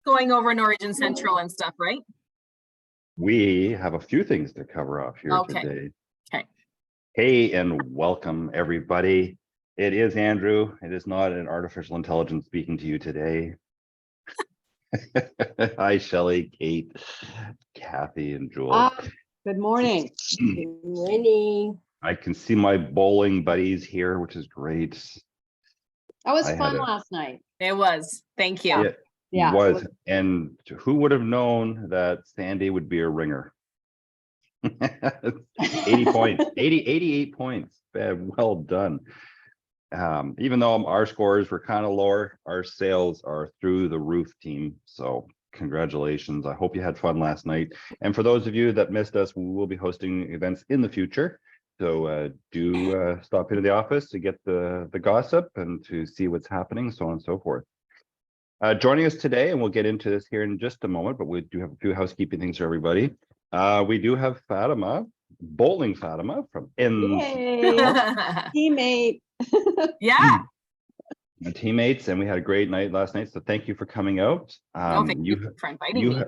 going over Norwegian Central and stuff, right? We have a few things to cover off here today. Okay. Hey, and welcome everybody. It is Andrew. It is not an artificial intelligence speaking to you today. Hi, Shelley, Kate, Kathy, and Jewel. Good morning. Good morning. I can see my bowling buddies here, which is great. That was fun last night. it was. Thank you. Yeah. Was. And who would have known that Sandy would be a ringer? 80 points, 88 points. Well done. Even though our scores were kind of lower, our sales are through the roof, team. So congratulations. I hope you had fun last night. And for those of you that missed us, we will be hosting events in the future. So do stop into the office to get the gossip and to see what's happening, so on and so forth. Joining us today, and we'll get into this here in just a moment, but we do have a few housekeeping things for everybody. We do have Fatima, bowling Fatima from NCLU. Teammate. Yeah. Teammates, and we had a great night last night, so thank you for coming out. Thank you for inviting me.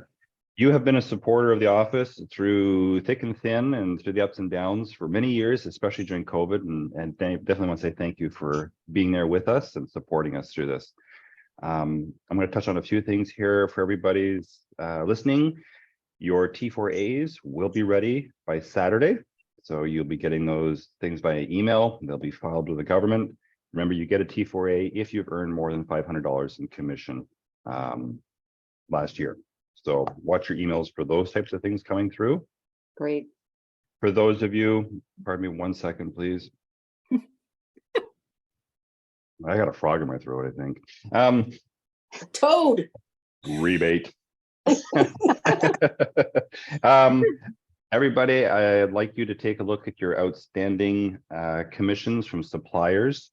You have been a supporter of the office through thick and thin and through the ups and downs for many years, especially during COVID, and definitely want to say thank you for being there with us and supporting us through this. I'm going to touch on a few things here for everybody's listening. Your T4As will be ready by Saturday, so you'll be getting those things by email. They'll be filed with the government. Remember, you get a T4A if you've earned more than $500 in commission last year. So watch your emails for those types of things coming through. Great. For those of you, pardon me 1 second, please. I got a frog in my throat, I think. Toad. Rebate. Everybody, I'd like you to take a look at your outstanding commissions from suppliers,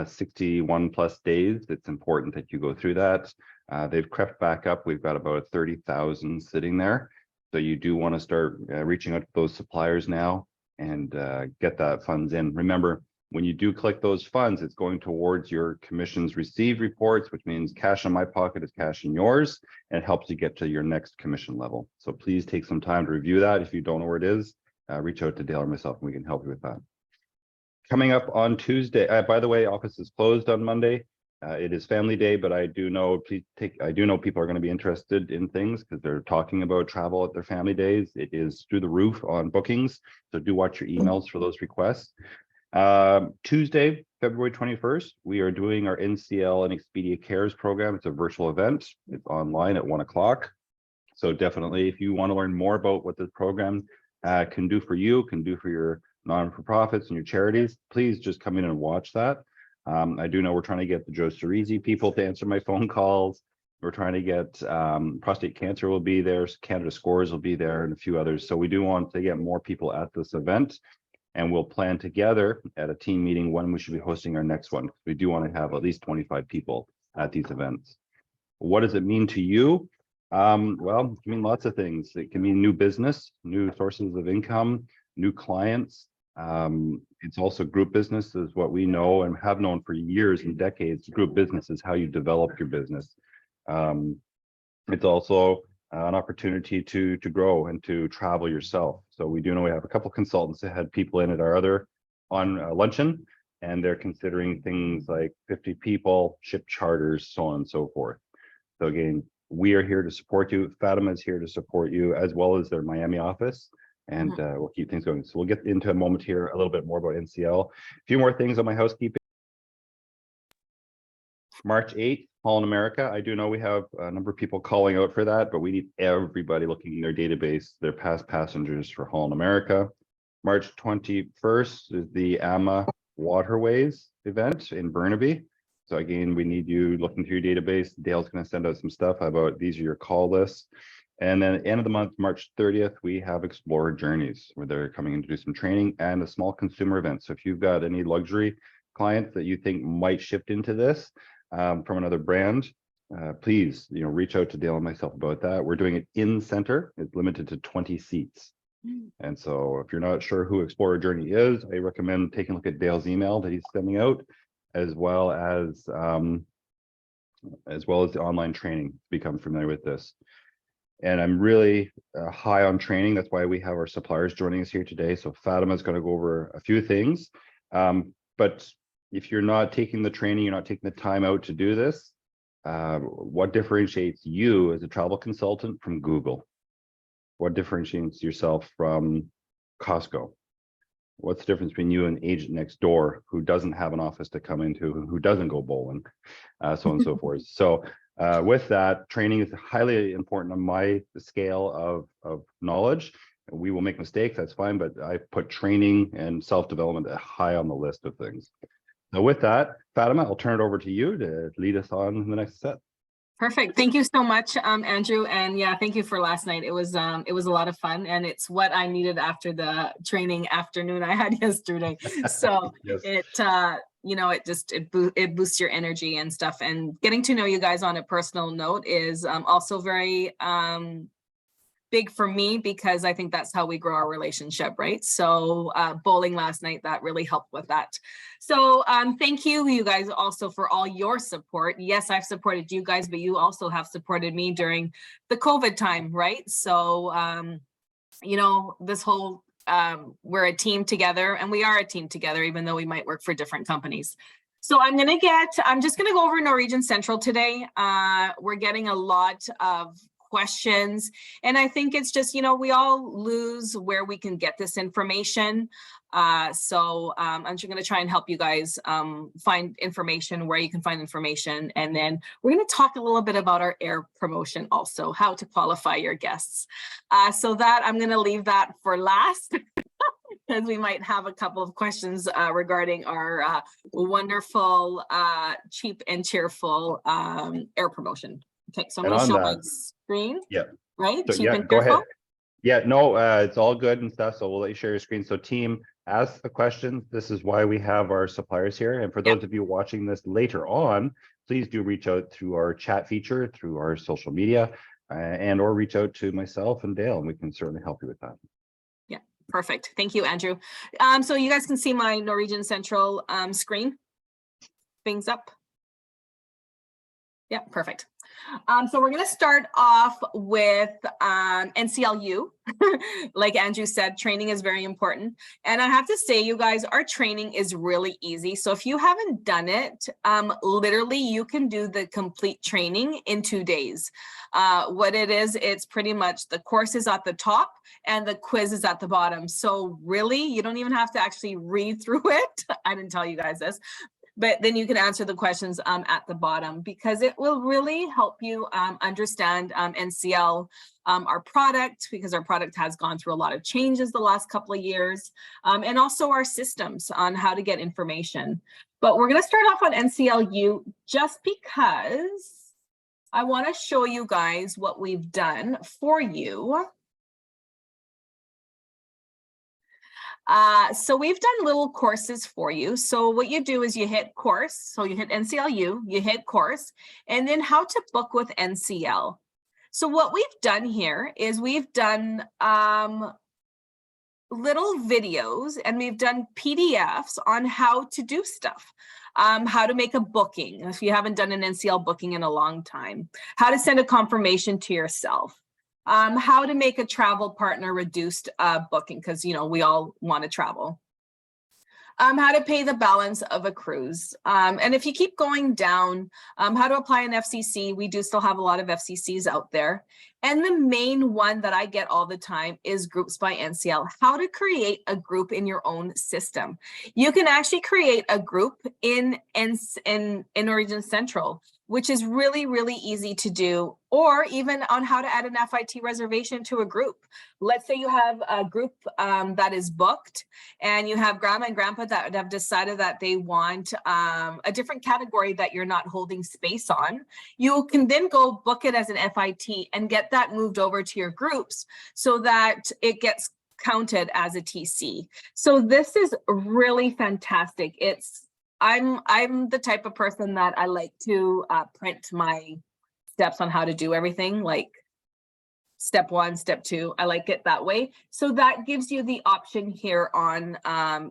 61 plus days. It's important that you go through that. They've crept back up. We've got about 30,000 sitting there. So you do want to start reaching out to those suppliers now and get that funds in. Remember, when you do collect those funds, it's going towards your commissions received reports, which means cash in my pocket is cash in yours, and it helps you get to your next commission level. So please take some time to review that. If you don't know where it is, reach out to Dale or myself and we can help you with that. Coming up on Tuesday, by the way, office is closed on Monday. It is family day, but I do know people are going to be interested in things because they're talking about travel at their family days. It is through the roof on bookings, so do watch your emails for those requests. Tuesday, February 21st, we are doing our NCL and Expedia Cares program. It's a virtual event. It's online at 1 o'clock. So definitely, if you want to learn more about what this program can do for you, can do for your non-for-profits and your charities, please just come in and watch that. I do know we're trying to get the Joe Cerisi people to answer my phone calls. We're trying to get prostate cancer will be there, Canada Scores will be there, and a few others. So we do want to get more people at this event, and we'll plan together at a team meeting when we should be hosting our next one. We do want to have at least 25 people at these events. What does it mean to you? Well, it can mean lots of things. It can mean new business, new sources of income, new clients. It's also group business is what we know and have known for years and decades. Group business is how you develop your business. It's also an opportunity to grow and to travel yourself. So we do know we have a couple of consultants that had people in at our other luncheon, and they're considering things like 50 people, ship charters, so on and so forth. So again, we are here to support you. Fatima is here to support you, as well as their Miami office. And we'll keep things going. So we'll get into a moment here a little bit more about NCL. A few more things on my housekeeping. March 8th, HAL in America. I do know we have a number of people calling out for that, but we need everybody looking in their database, their past passengers for HAL in America. March 21st is the AMA Waterways event in Burnaby. So again, we need you looking through your database. Dale's going to send out some stuff about these are your call lists. And then at the end of the month, March 30th, we have Explora Journeys, where they're coming in to do some training and a small consumer event. So if you've got any luxury clients that you think might shift into this from another brand, please reach out to Dale and myself about that. We're doing it in center. It's limited to 20 seats. And so if you're not sure who Explora Journey is, I recommend taking a look at Dale's email that he's sending out, as well as as well as the online training, become familiar with this. And I'm really high on training. That's why we have our suppliers joining us here today. So Fatima is going to go over a few things. But if you're not taking the training, you're not taking the time out to do this, what differentiates you as a travel consultant from Google? What differentiates yourself from Costco? What's the difference between you and agent next door who doesn't have an office to come into, who doesn't go bowling, so on and so forth. So with that, training is highly important on my scale of knowledge. We will make mistakes, that's fine, but I put training and self-development high on the list of things. So with that, Fatima, I'll turn it over to you to lead us on the next set. Perfect. Thank you so much, Andrew. And yeah, thank you for last night. It was a lot of fun, and it's what I needed after the training afternoon I had yesterday. So Yes. it boosts your energy and stuff. And getting to know you guys on a personal note is also very big for me, because I think that's how we grow our relationship, right? So bowling last night, that really helped with that. So thank you guys also for all your support. Yes, I've supported you guys, but you also have supported me during the COVID time, right? So, this whole, we're a team together, and we are a team together, even though we might work for different companies. So I'm just gonna go over Norwegian Central today. We're getting a lot of questions, and I think it's just, we all lose where we can get this information. So I'm just going to try and help you guys find information, where you can find information. And then we're going to talk a little bit about our air promotion also, how to qualify your guests. So that I'm going to leave that for last because we might have a couple of questions regarding our wonderful, cheap and cheerful air promotion. Okay, so I'm going to show my screen. Yeah. Right? So, Cheap and go cheerful? ahead. Yeah, no, it's all good and stuff. So we'll let you share your screen. So team, ask the questions. This is why we have our suppliers here. And for those of you watching this later on, please do reach out through our chat feature, through our social media, and or reach out to myself and Dale, and we can certainly help you with that. Yeah, perfect. Thank you, Andrew. So you guys can see my Norwegian Central screen. Things up. Yeah, perfect. So we're going to start off with NCLU. Like Andrew said, training is very important. And I have to say, you guys, our training is really easy. So if you haven't done it, literally you can do the complete training in 2 days. What it is, it's pretty much the course is at the top and the quiz is at the bottom. So really, you don't even have to actually read through it. I didn't tell you guys this. But then you can answer the questions at the bottom, because it will really help you understand NCL, our product, because our product has gone through a lot of changes the last couple of years, and also our systems on how to get information. But we're going to start off on NCLU just because I want to show you guys what we've done for you. So we've done little courses for you. So what you do is you hit course. So you hit NCLU, you hit course, and then how to book with NCL. So what we've done here is we've done little videos, and we've done PDFs on how to do stuff. How to make a booking if you haven't done an NCL booking in a long time, how to send a confirmation to yourself. How to make a travel partner reduced booking, because we all want to travel. How to pay the balance of a cruise. And if you keep going down, how to apply an FCC. We do still have a lot of FCCs out there. And the main one that I get all the time is groups by NCL. How to create a group in your own system. You can actually create a group in Norwegian Central, which is really, really easy to do, or even on how to add an FIT reservation to a group. Let's say you have a group that is booked, and you have grandma and grandpa that have decided that they want a different category that you're not holding space on. You can then go book it as an FIT and get that moved over to your groups so that it gets counted as a TC. So this is really fantastic. I'm the type of person that I like to print my steps on how to do everything. Like, step 1, step 2. I like it that way. So that gives you the option here on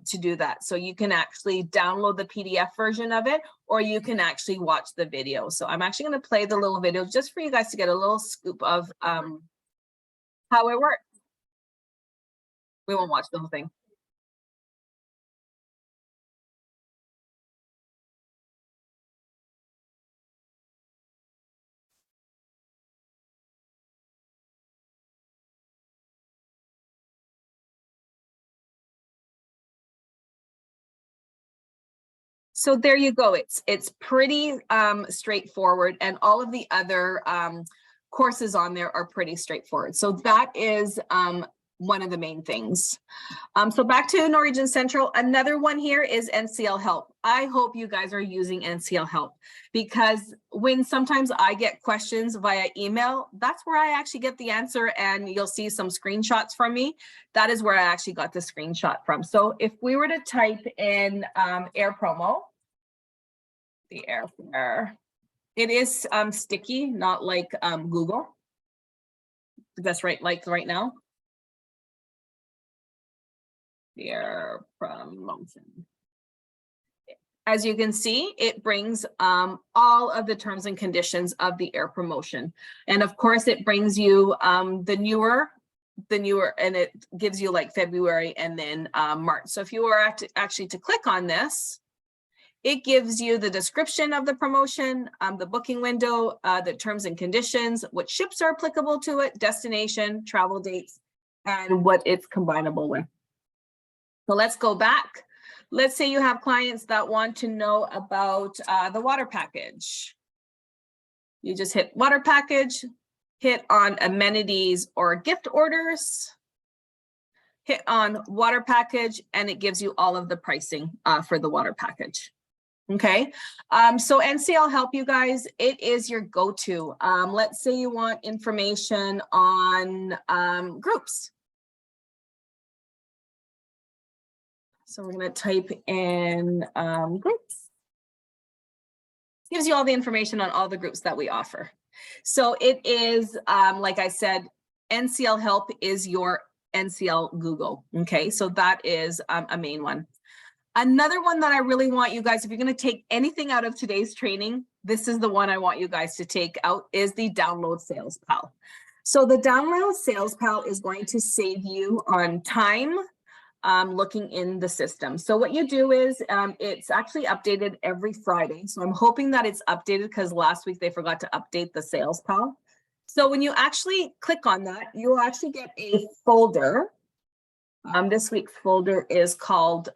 to do that. So you can actually download the PDF version of it, or you can actually watch the video. So I'm actually going to play the little video just for you guys to get a little scoop of how it works. We won't watch the whole thing. So there you go. It's pretty straightforward, and all of the other courses on there are pretty straightforward. So that is one of the main things. So back to Norwegian Central, another one here is NCL Help. I hope you guys are using NCL Help, because when sometimes I get questions via email, that's where I actually get the answer, and you'll see some screenshots from me. That is where I actually got the screenshot from. So if we were to type in air promo, the airfare, it is sticky, not like Google. That's right, like right now. The air promotion. As you can see, it brings all of the terms and conditions of the air promotion. And of course, it brings you the newer, and it gives you like February and then March. So if you were actually to click on this, it gives you the description of the promotion, the booking window, the terms and conditions, what ships are applicable to it, destination, travel dates, and what it's combinable with. So let's go back. Let's say you have clients that want to know about the water package. You just hit water package, hit on amenities or gift orders, hit on water package, and it gives you all of the pricing for the water package. Okay, so NCL Help, you guys, it is your go-to. Let's say you want information on groups. So we're going to type in groups. Gives you all the information on all the groups that we offer. So it is, like I said, NCL Help is your NCL Google. Okay, so that is a main one. Another one that I really want you guys, if you're going to take anything out of today's training, this is the one I want you guys to take out, is the Download Sales Pal. So the Download Sales Pal is going to save you on time looking in the system. So what you do is it's actually updated every Friday. So I'm hoping that it's updated, because last week they forgot to update the Sales Pal. So when you actually click on that, you'll actually get a folder. This week's folder is called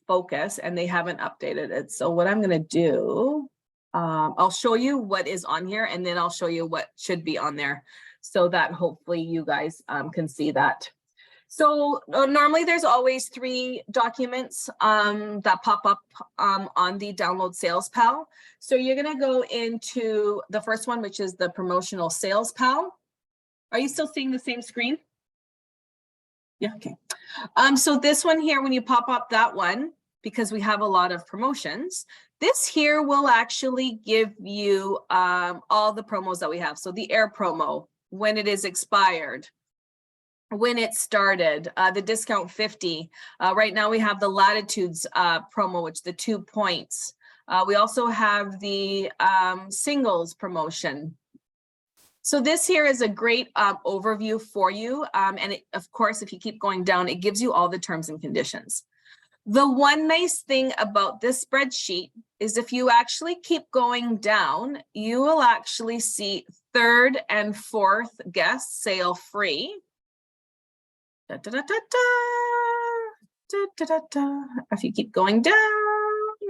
Focus, and they haven't updated it. So what I'm going to do, I'll show you what is on here, and then I'll show you what should be on there, so that hopefully you guys can see that. So normally there's always 3 documents that pop up on the Download Sales Pal. So you're going to go into the first one, which is the Promotional Sales Pal. Are you still seeing the same screen? Yeah, okay. So this one here, when you pop up that one, because we have a lot of promotions, this here will actually give you all the promos that we have. So the air promo, when it is expired, when it started, the discount 50. Right now we have the Latitudes promo, which the 2 points. We also have the singles promotion. So this here is a great overview for you. And it, of course, if you keep going down, it gives you all the terms and conditions. The one nice thing about this spreadsheet is if you actually keep going down, you will actually see 3rd and 4th guests sail free. Da, da, da, da, da, da, da, da. If you keep going down,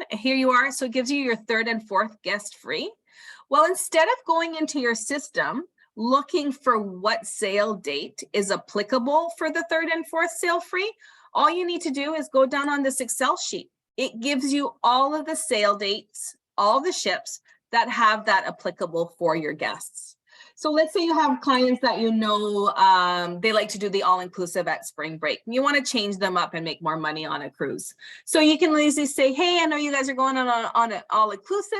here you are. So it gives you your 3rd and 4th guest free. Well, instead of going into your system, looking for what sale date is applicable for the 3rd and 4th sail free, all you need to do is go down on this Excel sheet. It gives you all of the sale dates, all the ships that have that applicable for your guests. So let's say you have clients that you know they like to do the all-inclusive at spring break. You want to change them up and make more money on a cruise. So you can easily say, hey, I know you guys are going on an all-inclusive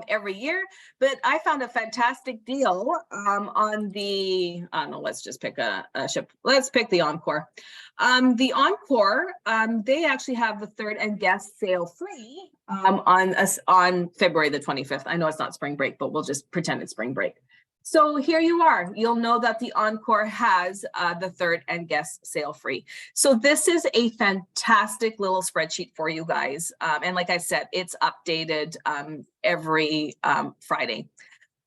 every year, but I found a fantastic deal on the, I don't know, let's just pick a ship. Let's pick the Encore. The Encore, they actually have the third and guest sail free on February the 25th. I know it's not spring break, but we'll just pretend it's spring break. So here you are. You'll know that the Encore has the third and guest sail free. So this is a fantastic little spreadsheet for you guys. And like I said, it's updated every Friday.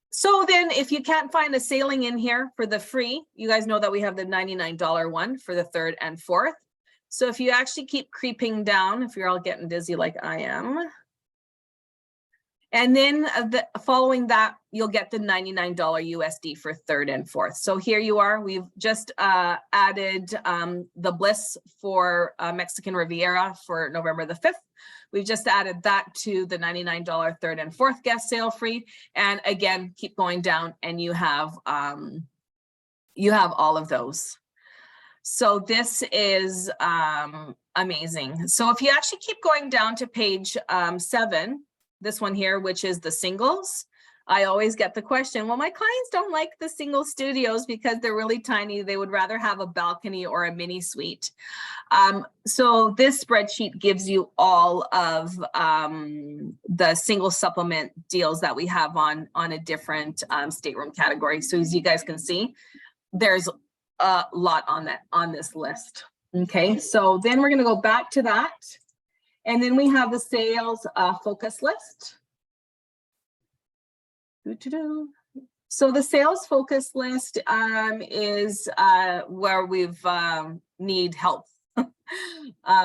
So then if you can't find a sailing in here for the free, you guys know that we have the $99 one for the third and fourth. So if you actually keep creeping down, if you're all getting dizzy like I am, and then following that, you'll get the $99 USD for third and fourth. So here you are. We've just added the Bliss for Mexican Riviera for November the 5th. We've just added that to the $99 third and fourth guest sail free. And again, keep going down and you have all of those. So this is amazing. So if you actually keep going down to page 7, this one here, which is the singles, I always get the question, well, my clients don't like the single studios because they're really tiny. They would rather have a balcony or a mini suite. So this spreadsheet gives you all of the single supplement deals that we have on a different stateroom category. So as you guys can see, there's a lot on this list. Okay, so then we're going to go back to that. And then we have the sales focus list. So the sales focus list is where we've need help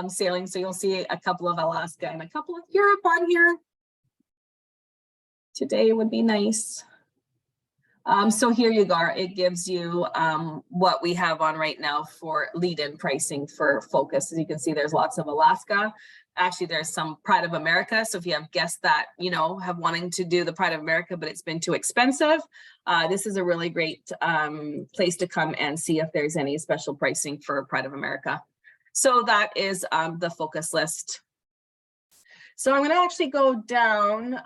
sailing. So you'll see a couple of Alaska and a couple of Europe on here. Today would be nice. So here you go. It gives you what we have on right now for lead-in pricing for focus. As you can see, there's lots of Alaska. Actually, there's some Pride of America. So if you have guests that, you know, have wanting to do the Pride of America, but it's been too expensive, this is a really great place to come and see if there's any special pricing for Pride of America. So that is the focus list. So I'm going to actually go down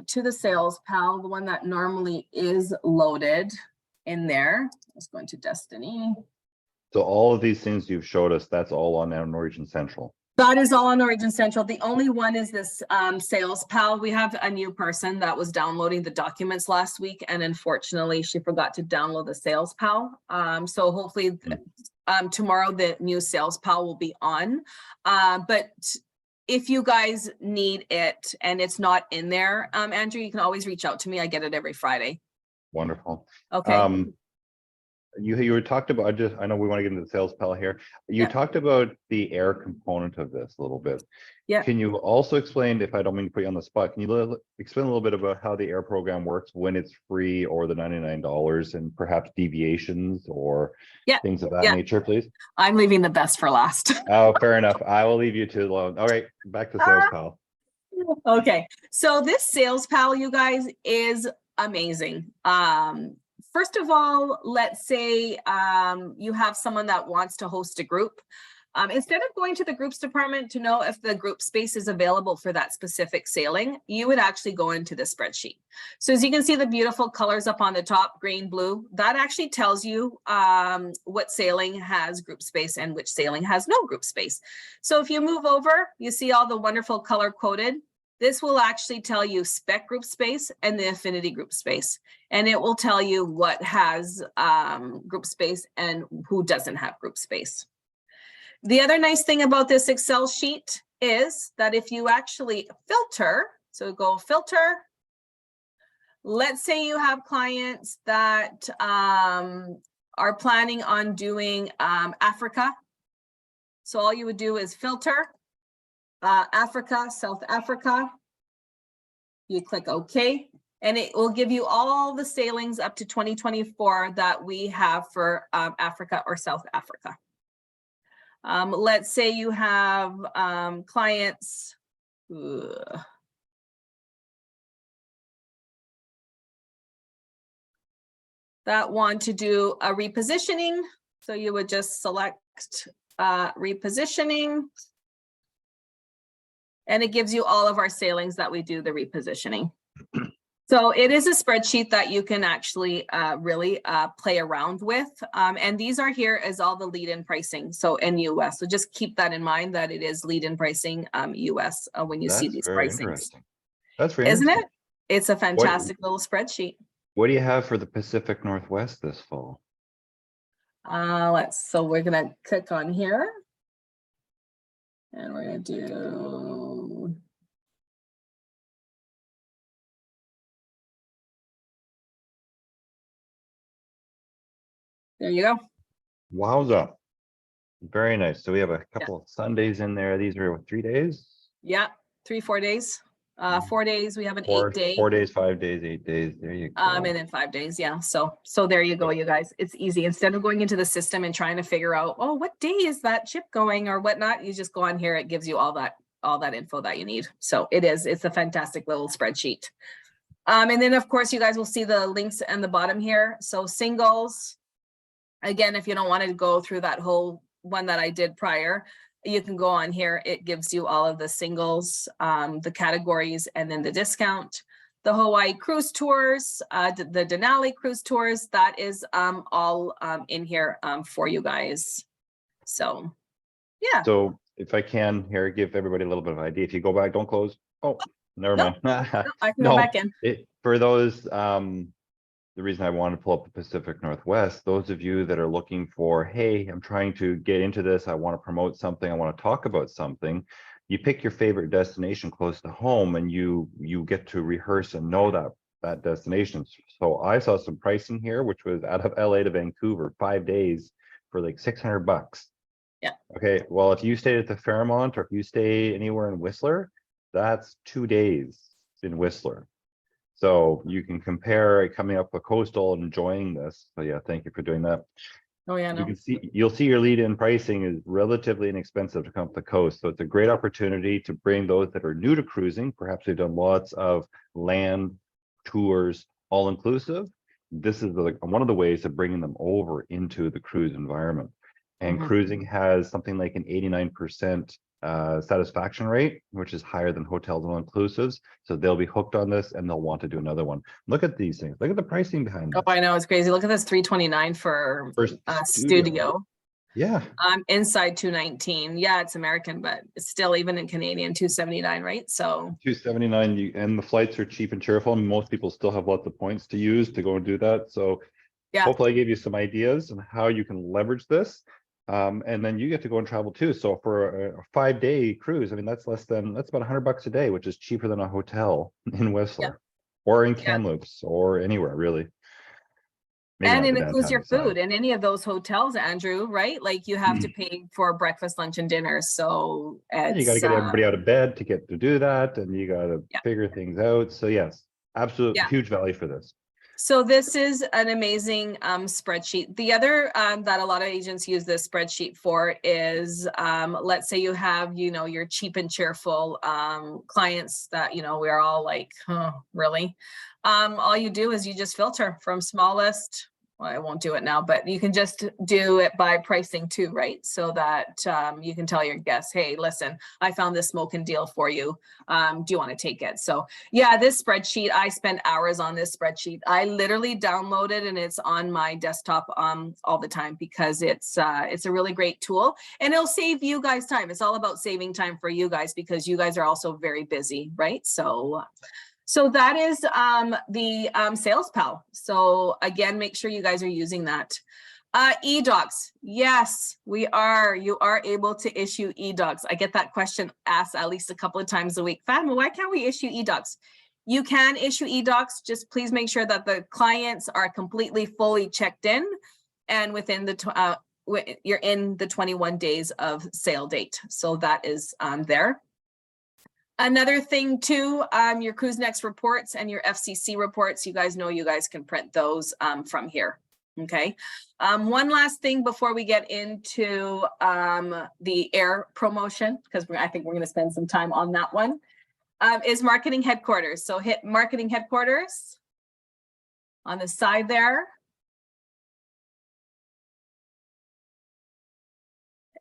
to the Sales Pal, the one that normally is loaded in there. Let's go into Destiny. So all of these things you've showed us, that's all on Norwegian Central. That is all on Origin Central. The only one is this Sales Pal. We have a new person that was downloading the documents last week, and unfortunately she forgot to download the Sales Pal. So hopefully tomorrow the new Sales Pal will be on. But if you guys need it and it's not in there, Andrew, you can always reach out to me. I get it every Friday. Wonderful. Okay. You were talked about, I know we want to get into the Sales Pal here. You talked about the air component of this a little bit. Yeah. Can you also explain, if I don't mean to put you on the spot, can you explain a little bit about how the air program works when it's free or the $99 and perhaps deviations or things of that nature, please? I'm leaving the best for last. Oh, fair enough. I will leave you to alone. All right, back to Sales Pal. Okay, so this Sales Pal, you guys, is amazing. First of all, let's say you have someone that wants to host a group. Instead of going to the groups department to know if the group space is available for that specific sailing, you would actually go into the spreadsheet. So as you can see the beautiful colors up on the top, green, blue, that actually tells you what sailing has group space and which sailing has no group space. So if you move over, you see all the wonderful color coded. This will actually tell you spec group space and the affinity group space. And it will tell you what has group space and who doesn't have group space. The other nice thing about this Excel sheet is that if you actually filter, so go filter, let's say you have clients that are planning on doing Africa. So all you would do is filter. Africa, South Africa, you click OK, and it will give you all the sailings up to 2024 that we have for Africa or South Africa. Let's say you have clients, that want to do a repositioning. So you would just select repositioning. And it gives you all of our sailings that we do the repositioning. So it is a spreadsheet that you can actually really play around with. And these are here as all the lead-in pricing, so in US. So just keep that in mind that it is lead-in pricing US when you see these very pricings. interesting. That's very Isn't interesting. it? It's a fantastic little spreadsheet. What do you have for the Pacific Northwest this fall? So we're gonna click on here. And we're gonna do. There you go. Wowza. Very nice. So we have a couple of Sundays in there. These are what, 3 days? Yeah, 3-4 days. 4 days. We have an 8-day. 4 days, 5 days, 8 days. There you go. And then 5 days. Yeah. So there you go, you guys. It's easy. Instead of going into the system and trying to figure out, oh, what day is that ship going or whatnot, you just go on here. It gives you all that info that you need. So it's a fantastic little spreadsheet. And then of course you guys will see the links in the bottom here. So singles, again, if you don't want to go through that whole one that I did prior, you can go on here. It gives you all of the singles, the categories, and then the discount. The Hawaii cruise tours, the Denali cruise tours, that is all in here for you guys. So, yeah. So if I can here, give everybody a little bit of idea. If you go back, don't close. Oh, never mind. No, I can go back in. For those, the reason I want to pull up the Pacific Northwest, those of you that are looking for, hey, I'm trying to get into this, I want to promote something, I want to talk about something, you pick your favorite destination close to home and you get to rehearse and know that destination. So I saw some pricing here, which was out of LA to Vancouver, 5 days for like $600. Yeah. Okay, well, if you stay at the Fairmont or if you stay anywhere in Whistler, that's 2 days in Whistler. So you can compare coming up a coastal and enjoying this. So yeah, thank you for doing that. Oh yeah, no. You'll see your lead-in pricing is relatively inexpensive to come up the coast. So it's a great opportunity to bring those that are new to cruising. Perhaps they've done lots of land tours, all inclusive. This is one of the ways of bringing them over into the cruise environment. And cruising has something like an 89% satisfaction rate, which is higher than hotels and all-inclusives. So they'll be hooked on this and they'll want to do another one. Look at these things. Look at the pricing behind Oh, this. I know, it's crazy. Look at this, $329 for studio. Yeah. Inside $219. Yeah, it's American, but it's still even in Canadian $279, right? So $279, and the flights are cheap and cheerful, and most people still have lots of points to use to go and do that. So yeah, hopefully I gave you some ideas on how you can leverage this. And then you get to go and travel too. So for a 5-day cruise, I mean, that's about $100 a day, which is cheaper than a hotel in Whistler or in Kamloops or anywhere really. Maybe and not it the includes your downtown food in any of those hotels, Andrew, right? Like you have to pay for breakfast, lunch, and dinner. So you got to get everybody out of bed to get to do that, and you got to figure things out. So yes, absolute huge value for this. So this is an amazing spreadsheet. The other that a lot of agents use this spreadsheet for is, let's say you have, your cheap and cheerful clients that, we're all like, oh, really? All you do is you just filter from smallest. Well, I won't do it now, but you can just do it by pricing too, right? So that you can tell your guests, hey, listen, I found this smoking deal for you. Do you want to take it? So yeah, this spreadsheet, I spent hours on this spreadsheet. I literally downloaded and it's on my desktop all the time because it's a really great tool and it'll save you guys time. It's all about saving time for you guys because you guys are also very busy, right? So that is the Sales Pal. So again, make sure you guys are using that. eDocs, yes, we are. You are able to issue eDocs. I get that question asked at least a couple of times a week. Fatima, why can't we issue eDocs? You can issue eDocs, just please make sure that the clients are completely fully checked in and within the, you're in the 21 days of sale date. So that is there. Another thing too, your Cruise Next reports and your FCC reports, you guys know you guys can print those from here, okay? One last thing before we get into the air promotion, because I think we're gonna spend some time on that one, is marketing headquarters. So hit marketing headquarters on the side there.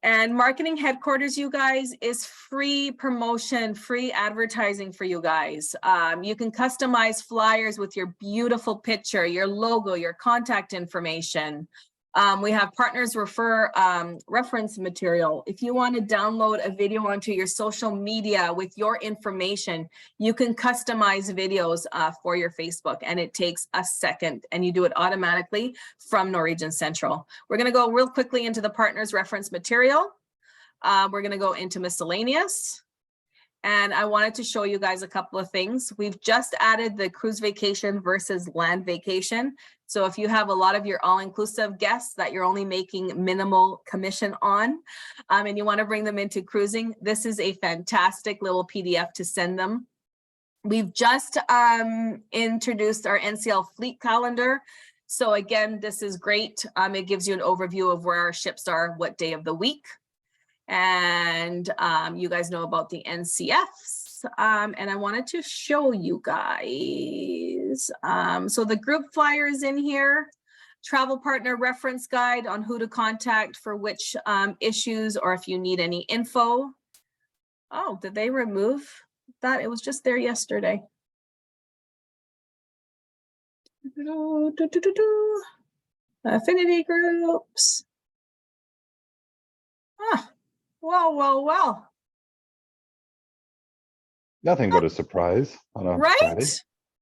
And marketing headquarters, you guys, is free promotion, free advertising for you guys. You can customize flyers with your beautiful picture, your logo, your contact information. We have partners refer reference material. If you want to download a video onto your social media with your information, you can customize videos for your Facebook, and it takes a second, and you do it automatically from Norwegian Central. We're going to go real quickly into the partners reference material. We're going to go into miscellaneous. And I wanted to show you guys a couple of things. We've just added the cruise vacation versus land vacation. So if you have a lot of your all-inclusive guests that you're only making minimal commission on, and you want to bring them into cruising, this is a fantastic little PDF to send them. We've just introduced our NCL fleet calendar. So again, this is great. It gives you an overview of where our ships are, what day of the week. And you guys know about the NCFs, and I wanted to show you guys. So the group flyer is in here, travel partner reference guide on who to contact for which issues, or if you need any info. Oh, did they remove that? It was just there yesterday. Affinity groups. Ah. Well. Nothing but a surprise on a Right? Friday.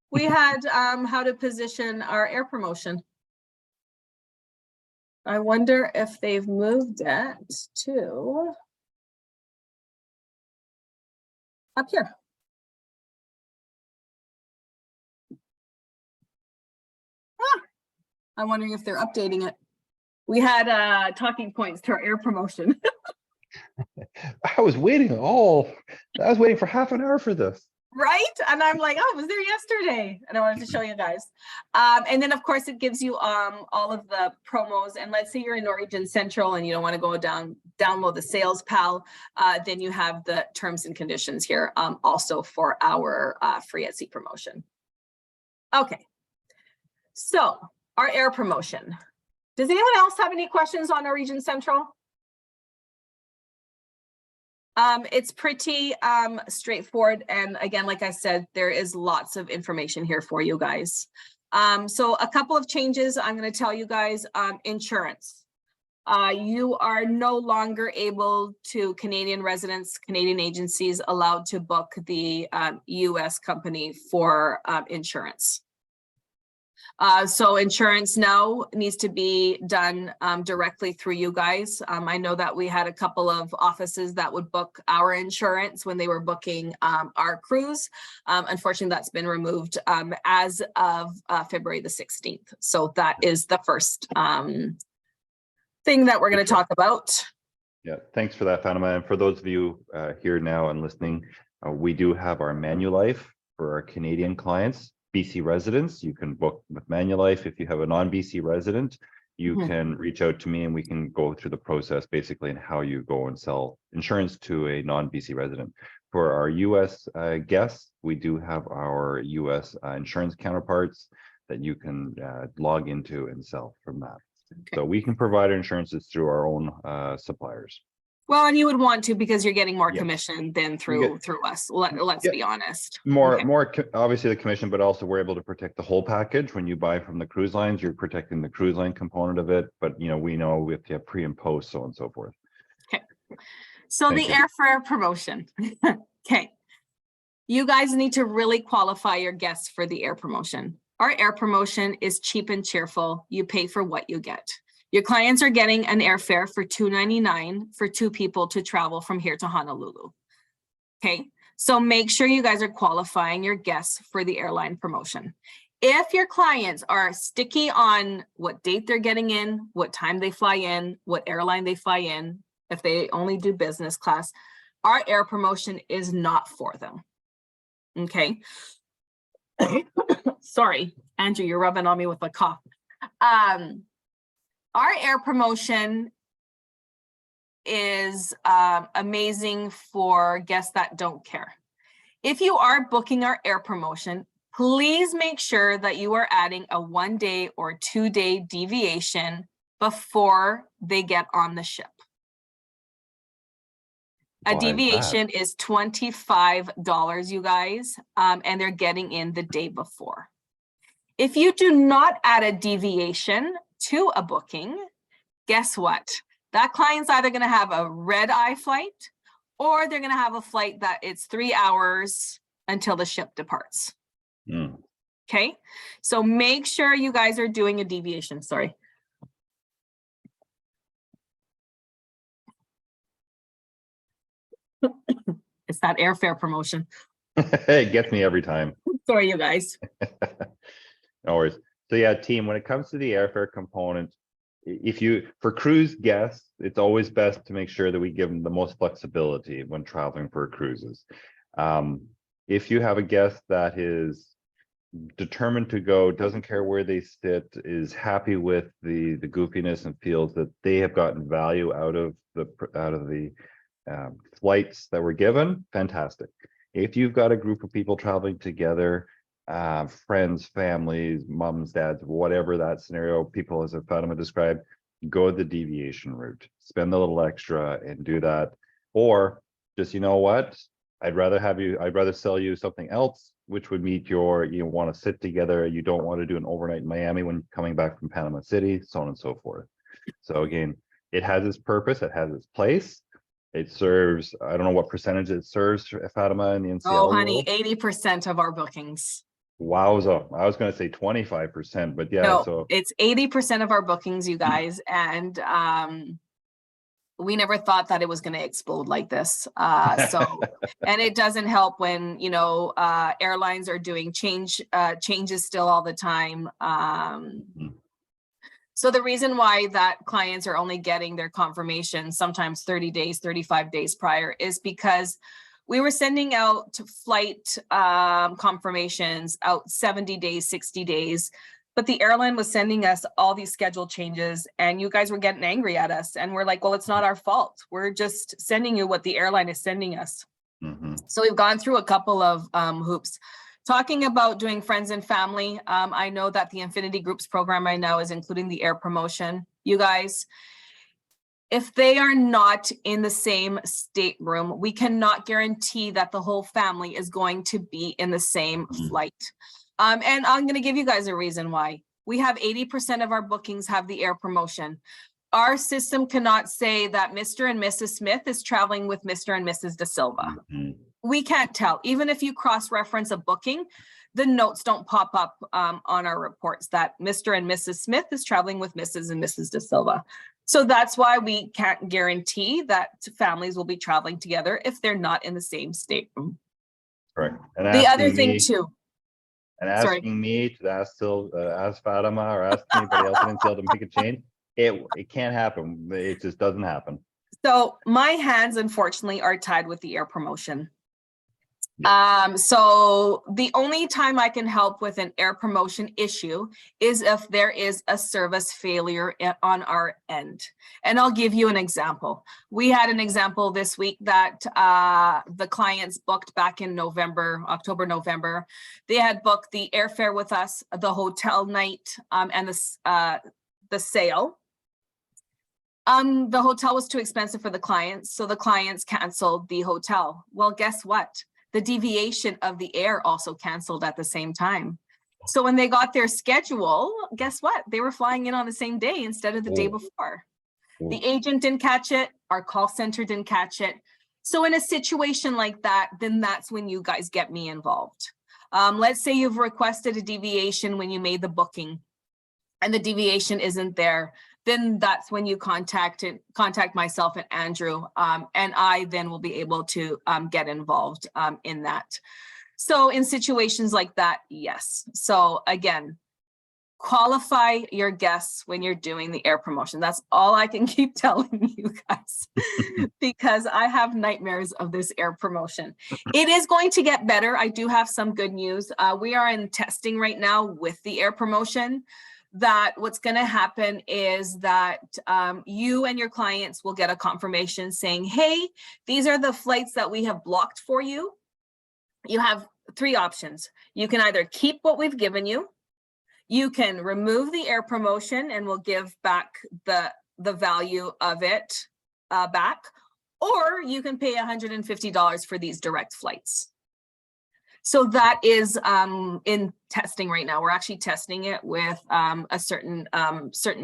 We had how to position our air promotion. I wonder if they've moved it to up here. I'm wondering if they're updating it. We had talking points to our air promotion. I was waiting for half an hour for this. Right? And I'm like, oh, it was there yesterday. And I wanted to show you guys. And then of course it gives you all of the promos. And let's say you're in Norwegian Central and you don't want to go download the Sales Pal, then you have the terms and conditions here also for our free at sea promotion. Okay. So our air promotion. Does anyone else have any questions on Norwegian Central? It's pretty straightforward. And again, like I said, there is lots of information here for you guys. So a couple of changes I'm going to tell you guys. Insurance. You are no longer able to, Canadian residents, Canadian agencies, allowed to book the US company for insurance. So insurance now needs to be done directly through you guys. I know that we had a couple of offices that would book our insurance when they were booking our cruise. Unfortunately, that's been removed as of February the 16th. So that is the first thing that we're going to talk about. Yeah, thanks for that, Fatima. And for those of you here now and listening, we do have our Manulife for our Canadian clients. BC residents, you can book with Manulife. If you have a non-BC resident, you can reach out to me and we can go through the process basically in how you go and sell insurance to a non-BC resident. For our US guests, we do have our US insurance counterparts that you can log into and sell from that. Okay. So we can provide insurances through our own suppliers. Well, and you would want to because you're getting more commission than through us. Let's be honest. More obviously the commission, but also we're able to protect the whole package. When you buy from the cruise lines, you're protecting the cruise line component of it. But you know, we have to have pre and post, so on and so forth. Okay. So the airfare promotion. Okay. You guys need to really qualify your guests for the air promotion. Our air promotion is cheap and cheerful. You pay for what you get. Your clients are getting an airfare for $2.99 for 2 people to travel from here to Honolulu. Okay, so make sure you guys are qualifying your guests for the airline promotion. If your clients are sticky on what date they're getting in, what time they fly in, what airline they fly in, if they only do business class, our air promotion is not for them. Okay. Sorry, Andrew, you're rubbing on me with a cough. Our air promotion is amazing for guests that don't care. If you are booking our air promotion, please make sure that you are adding a 1-day or 2-day deviation before they get on the ship. A Why is that? deviation is $25, you guys, and they're getting in the day before. If you do not add a deviation to a booking, guess what? That client's either going to have a red eye flight or they're going to have a flight that it's 3 hours until the ship departs. Mm. Okay, so make sure you guys are doing a deviation. Sorry. It's that airfare promotion. It gets me every time. Sorry, you guys. No worries. So yeah, team, when it comes to the airfare component, for cruise guests, it's always best to make sure that we give them the most flexibility when traveling for cruises. If you have a guest that is determined to go, doesn't care where they sit, is happy with the goofiness and feels that they have gotten value out of the flights that were given, fantastic. If you've got a group of people traveling together, friends, families, moms, dads, whatever that scenario, people as Fatima described, go the deviation route, spend a little extra and do that. Or just, you know what, I'd rather sell you something else, which would meet you want to sit together. You don't want to do an overnight in Miami when coming back from Panama City, so on and so forth. So again, it has its purpose, it has its place. It serves, I don't know what percentage it serves, Fatima, in the NCL Oh, honey, world. 80% of our bookings. Wowza. I was going to say 25%, but yeah, No, so it's 80% of our bookings, you guys. And we never thought that it was going to explode like this. And it doesn't help when, airlines are doing changes still all the time. So the reason why that clients are only getting their confirmation sometimes 30 days, 35 days prior is because we were sending out flight confirmations out 70 days, 60 days, but the airline was sending us all these schedule changes and you guys were getting angry at us. And we're like, well, it's not our fault. We're just sending you what the airline is sending us. So we've gone through a couple of hoops. Talking about doing friends and family, I know that the Infinity Groups program right now is including the air promotion. You guys, if they are not in the same stateroom, we cannot guarantee that the whole family is going to be in the same flight. And I'm going to give you guys a reason why. We have 80% of our bookings have the air promotion. Our system cannot say that Mr. and Mrs. Smith is traveling with Mr. and Mrs. De Silva. We can't tell. Even if you cross-reference a booking, the notes don't pop up on our reports that Mr. and Mrs. Smith is traveling with Mrs. and Mrs. De Silva. So that's why we can't guarantee that families will be traveling together if they're not in the same stateroom. correct. And The other thing too. And asking me to ask Fatima or ask anybody else in NCL to make a change, it can't happen. It just doesn't happen. So my hands, unfortunately, are tied with the air promotion. Yeah. So the only time I can help with an air promotion issue is if there is a service failure on our end. And I'll give you an example. We had an example this week that the clients booked back in October, November. They had booked the airfare with us, the hotel night, and the sail. The hotel was too expensive for the clients, so the clients canceled the hotel. Well, guess what? The deviation of the air also canceled at the same time. So when they got their schedule, guess what? They were flying in on the same day instead of the day before. The agent didn't catch it. Our call center didn't catch it. So in a situation like that, then that's when you guys get me involved. Let's say you've requested a deviation when you made the booking and the deviation isn't there. Then that's when you contact myself and Andrew, and I then will be able to get involved in that. So in situations like that, yes. So again, qualify your guests when you're doing the air promotion. That's all I can keep telling you guys because I have nightmares of this air promotion. It is going to get better. I do have some good news. We are in testing right now with the air promotion. That what's going to happen is that you and your clients will get a confirmation saying, hey, these are the flights that we have blocked for you. You have 3 options. You can either keep what we've given you, you can remove the air promotion and we'll give back the value of it back, or you can pay $150 for these direct flights. So that is in testing right now. We're actually testing it with a certain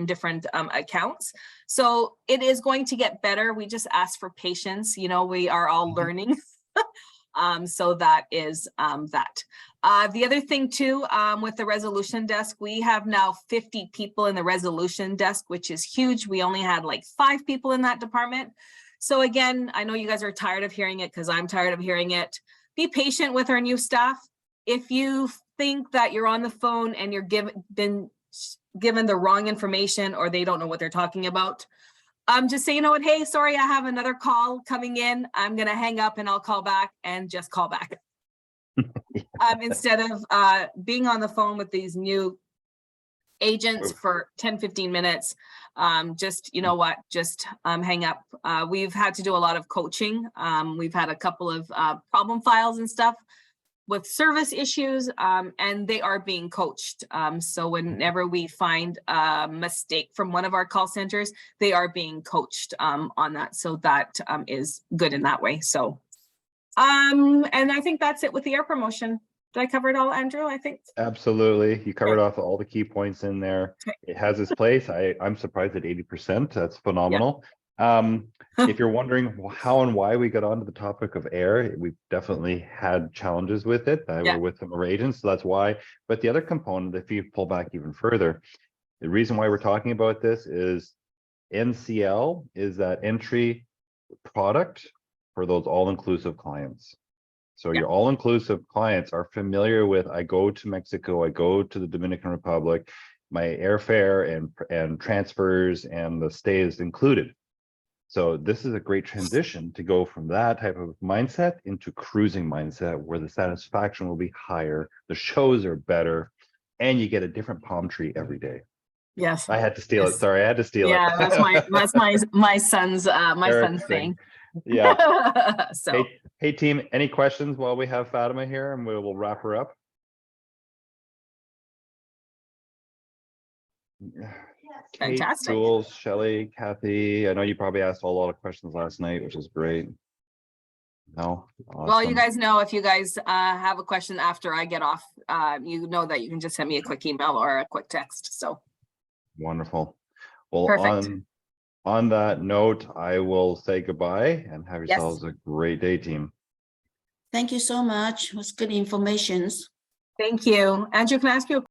different accounts. So it is going to get better. We just ask for patience. You know, we are all learning. So that is that. The other thing too, with the resolution desk, we have now 50 people in the resolution desk, which is huge. We only had like 5 people in that department. So again, I know you guys are tired of hearing it because I'm tired of hearing it. Be patient with our new staff. If you think that you're on the phone and you're been given the wrong information or they don't know what they're talking about, just say, you know what, hey, sorry, I have another call coming in. I'm going to hang up and I'll call back, and just call back. Instead of being on the phone with these new agents for 10, 15 minutes, just, you know what, just hang up. We've had to do a lot of coaching. We've had a couple of problem files and stuff with service issues, and they are being coached. So whenever we find a mistake from one of our call centers, they are being coached on that. So that is good in that way. So, and I think that's it with the air promotion. Did I cover it all, Andrew? I think. Absolutely. You covered off all the key points in there. It has its place. I'm surprised at 80%. That's phenomenal. If you're wondering how and why we got onto the topic of air, we've definitely had challenges with it. We're with some of our agents, so that's why. But the other component, if you pull back even further, the reason why we're talking about this is NCL is that entry product for those all-inclusive clients. So your all-inclusive clients are familiar with, I go to Mexico, I go to the Dominican Republic, my airfare and transfers and the stay is included. So this is a great transition to go from that type of mindset into cruising mindset, where the satisfaction will be higher, the shows are better, and you get a different palm tree every day. Yes. I had to steal it. Sorry, I had to steal it. Yeah, that's my son's son's thing. Yeah. So hey team, any questions while we have Fatima here, and we'll wrap her up? fantastic. Kate, Jules, Shelley, Kathy, I know you probably asked a lot of questions last night, which is great. No, awesome. Well, you guys know, if you guys have a question after I get off, you know that you can just send me a quick email or a quick text. So wonderful. Well, perfect. On that note, I will say goodbye and have yourselves a great day, team. Thank you so much. It was good information. Thank you. Andrew, can I ask you a